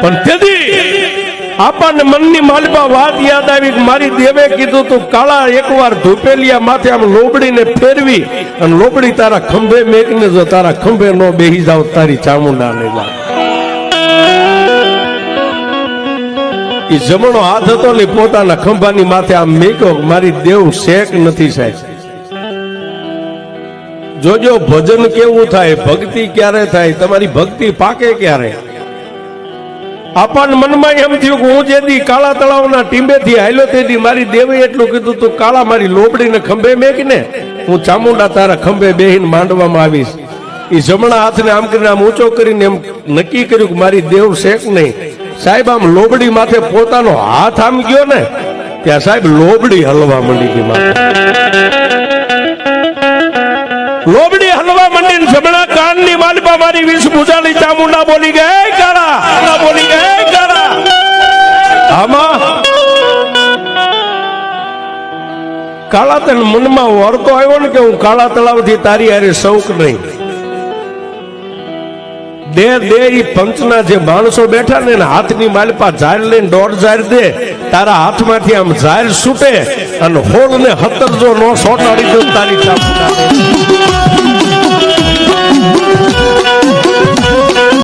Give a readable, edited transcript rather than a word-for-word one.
પણ તેથી આપણને મનની માલપા વાત યાદ આવી કે મારી દેવે કીધું તું કાળા એકવાર ધૂપેલિયા માથે આમ લોબડીને ફેરવી અને લોબડી તારા ખંભે મેકને જો તારા ખંભે નો બેહી જાવ તારી ચામુંડા ને લા એ જમણો હાથ હતો ને પોતાના ખંભાની માથે આમ મેક્યો મારી દેવ શેક નથી સાહેબ જોજો ભજન કેવું થાય ભક્તિ ક્યારે થાય તમારી ભક્તિ પાકે ક્યારે આપણને મનમાં એમ થયું કે હું જેથી કાળા તળાવના ટીંબેથી હાલ્યો તેથી મારી દેવે એટલું કીધું તું કાળા મારી લોબડીને ખંભે મેકને હું ચામુંડા તારા ખંભે બેહીને માંડવામાં આવીશ એ જમણા હાથને આમ કરીને આમ ઊંચો કરીને એમ નક્કી કર્યું કે મારી દેવ શેક નહીં સાહેબ આમ લોબડી માથે પોતાનો હાથ આમ ગયો ને ત્યાં સાહેબ લોબડી હલવા માંડી ગઈ માથે લોબડી હલવા માંડી જમણા કાનની માલપા મારી વિષ ભૂજાલી ચામુંડા બોલી ગઈ કાળા બોલી ગઈ કાળા આમાં કાળા તને મનમાં વરતો આવ્યો ને કે હું કાળા તળાવથી તારી હારે શૌક નહીં દે ઈ પંચના જે માણસો બેઠા ને હાથની માલપા ઝાર લઈને દોઢ ઝાર દે તારા હાથમાંથી આમ ઝાર છૂટે અને હોળ ને 17 જો નો સોટાડી દો તારી ચામુંડા